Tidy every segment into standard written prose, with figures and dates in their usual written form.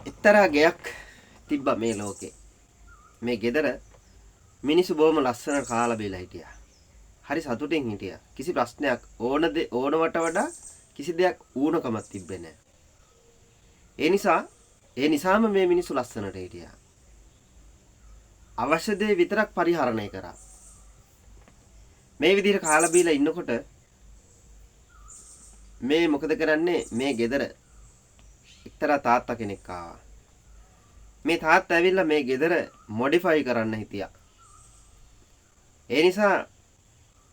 එක්තරා ගෙයක් තිබ්බා මේ ලෝකේ. මේ ගෙදර මිනිස්සු බොහොම ලස්සනට කාලා බීලා හිටියා. හරි සතුටින් හිටියා. කිසි ප්‍රශ්නයක් ඕනවට වඩා කිසි දෙයක් ඌනකමක් තිබ්බේ නැහැ. ඒ නිසාම මේ මිනිස්සු ලස්සනට හිටියා. අවශ්‍ය දේ විතරක් පරිහරණය කරා. මේ විදිහට කාලා බීලා ඉන්නකොට මේ මොකද කරන්නේ මේ ගෙදර එක්තරා තාත්තා කෙනෙක් ආවා. මේ තාත්තා ඇවිල්ලා මේ ගෙදර මොඩිෆයි කරන්න හිටියා. ඒ නිසා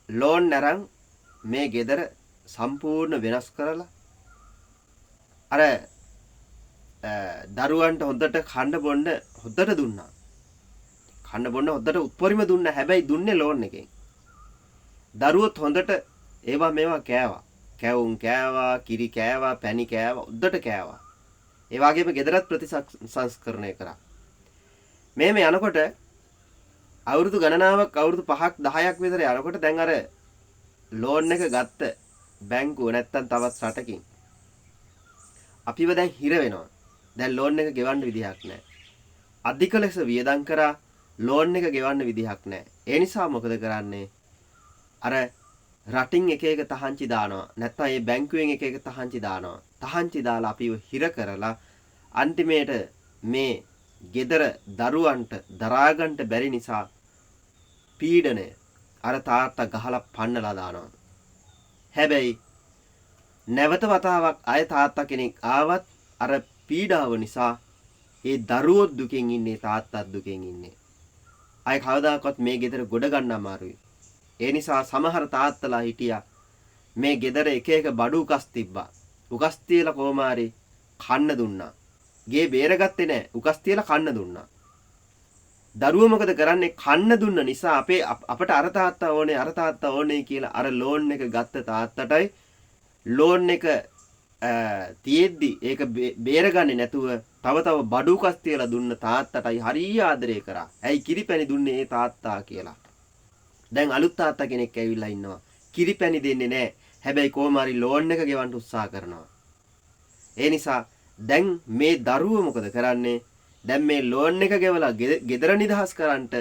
ලෝන් අරන් මේ ගෙදර සම්පූර්ණ වෙනස් කරලා අර දරුවන්ට හොඳට කන්න බොන්න හොඳට දුන්නා. කන්න බොන්න හොඳට උත්පරිම දුන්නා. හැබැයි දුන්නේ ලෝන් එකෙන්. දරුවොත් හොඳට ඒවා මේවා කෑවා. කැවුම් කෑවා, කිරි කෑවා, පැණි කෑවා, හොඳට කෑවා. ඒ වගේම ගෙදරත් ප්‍රතිසංස්කරණය කරා. මෙහෙම යනකොට අවුරුදු ගණනාවක් අවුරුදු 5ක් 10ක් විතර යනකොට දැන් අර ලෝන් එක ගත්ත බැංකුව නැත්තම් තවත් රටකින් අපිව දැන් හිර වෙනවා. දැන් ලෝන් එක ගෙවන්න විදිහක් නැහැ. අධික ලෙස වියදම් කරා ලෝන් එක ගෙවන්න විදිහක් නැහැ. ඒ නිසා මොකද කරන්නේ? අර රටින් එක එක තහංචි දානවා. නැත්තම් මේ බැංකුවෙන් එක එක තහංචි දානවා. තහංචි දාලා අපිව හිර කරලා අන්තිමේට මේ ගෙදර දරුවන්ට දරාගන්න බැරි නිසා පීඩනය අර තාත්තා ගහලා පන්නලා දානවා. හැබැයි නැවත වතාවක් අය තාත්තා කෙනෙක් ආවත් අර පීඩාව නිසා ඒ දරුවෝ දුකෙන් ඉන්නේ තාත්තත් දුකෙන් ඉන්නේ. අය කවදාකවත් මේ ගෙදර ගොඩ ගන්න අමාරුයි. ඒ නිසා සමහර තාත්තලා හිටියා මේ ගෙදර එක එක බඩු උකස් තිබ්බා. උකස් තියලා කොමාරි කන්න දුන්නා. ගේ බේරගත්තේ නැහැ. උකස් තියලා කන්න දුන්නා. දරුවෝ මොකද කරන්නේ? කන්න දුන්න නිසා අපට අර තාත්තා ඕනේ කියලා අර ලෝන් එක ගත්ත තාත්තටයි ලෝන් එක තියෙද්දි ඒක බේරගන්නේ නැතුව තව බඩු උකස් තියලා දුන්න තාත්තටයි හරිය ආදරය කරා. ඇයි කිරිපැණි දුන්නේ ඒ තාත්තා කියලා. දැන් අලුත් තාත්තා කෙනෙක් ඇවිල්ලා ඉන්නවා. කිරිපැණි දෙන්නේ නැහැ. හැබැයි කොහොමාරි ලෝන් එක ගෙවන්න උත්සාහ කරනවා. ඒ නිසා දැන් මේ දරුවෝ මොකද කරන්නේ? දැන් මේ ලෝන් එක ගෙවලා ගෙදර නිදහස් කරන්නට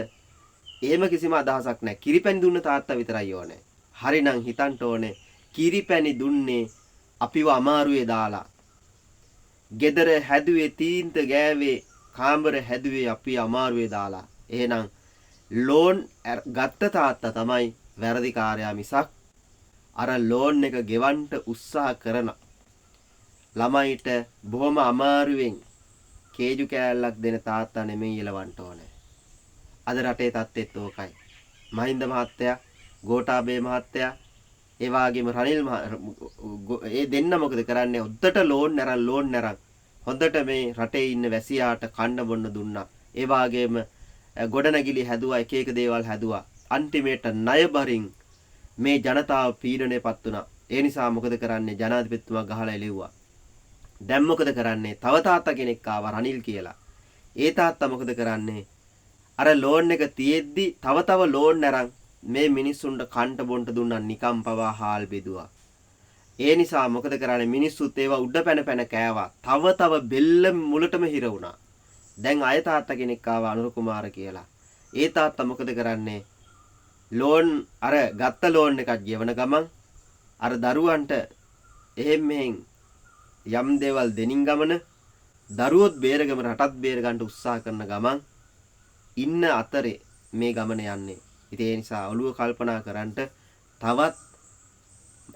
එහෙම කිසිම අදහසක් නැහැ. කිරිපැණි දුන්න තාත්තා විතරයි ඕනේ. හරිනම් හිතන්න ඕනේ කිරිපැණි දුන්නේ අපිව අමාරුවේ දාලා. ගෙදර හැදුවේ තීන්ත ගෑවේ කාමර හැදුවේ අපි අමාරුවේ දාලා. එහෙනම් ලෝන් ගත්ත තාත්තා තමයි වැරදිකාරයා මිසක් අර ලෝන් එක ගෙවන්න උත්සාහ කරන ළමයිට බොහොම අමාරුවෙන් කේජු කෑල්ලක් දෙන තාත්තා නෙමෙයි එලවන්න ඕනේ. අද රටේ තත්ත්වෙත් ඕකයි. මහින්ද මහත්තයා, ගෝඨාභය මහත්තයා, ඒ වගේම රනිල් ඒ දෙන්න මොකද කරන්නේ? හොද්දට ලෝන් අරන් හොඳට මේ රටේ ඉන්න වැසියාට කන්න බොන්න දුන්නා. ඒ වගේම ගොඩනැගිලි හැදුවා, එක එක දේවල් හැදුවා. අන්තිමේට ණය බරින් මේ ජනතාව පීඩණයටපත් වුණා. ඒ නිසා මොකද කරන්නේ? ජනාධිපතිතුමා ගහලා එළෙව්වා. දැන් මොකද කරන්නේ? තව තාත්තා කෙනෙක් ආවා රනිල් කියලා. ඒ තාත්තා මොකද කරන්නේ? අර ලෝන් එක තියෙද්දි තව ලෝන් අරන් මේ මිනිස්සුන්ට කන්ට බොන්ට දුන්නා නිකම් පවා හාල් බෙදුවා. ඒ නිසා මොකද කරන්නේ? මිනිස්සුත් ඒවා උඩ පැන කෑවා. තව බෙල්ල මුලටම හිර වුණා. දැන් අය තාත්තා කෙනෙක් ආවා අනුර කුමාර කියලා. ඒ තාත්තා මොකද කරන්නේ? ලෝන් අර ගත්ත ලෝන් එකක් ගෙවන ගමන් අර දරුවන්ට එහෙම් මෙහෙන් යම් දේවල් දෙනින් ගමන දරුවොත් බේරගම රටත් බේර ගන්න උත්සාහ කරන ගමන් ඉන්න අතරේ මේ ගමන යන්නේ. ඉතින් ඒ නිසා ඔළුව කල්පනා කරන්ට තවත්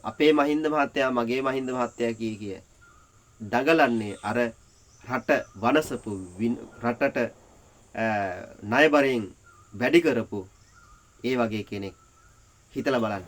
අපේ මහින්ද මහත්තයා මගේ මහින්ද මහත්තයා කිය දඟලන්නේ අර රට වනසපු රටට ණය බරෙන් වැඩි කරපු ඒ වගේ කෙනෙක්. හිතලා බලන්න.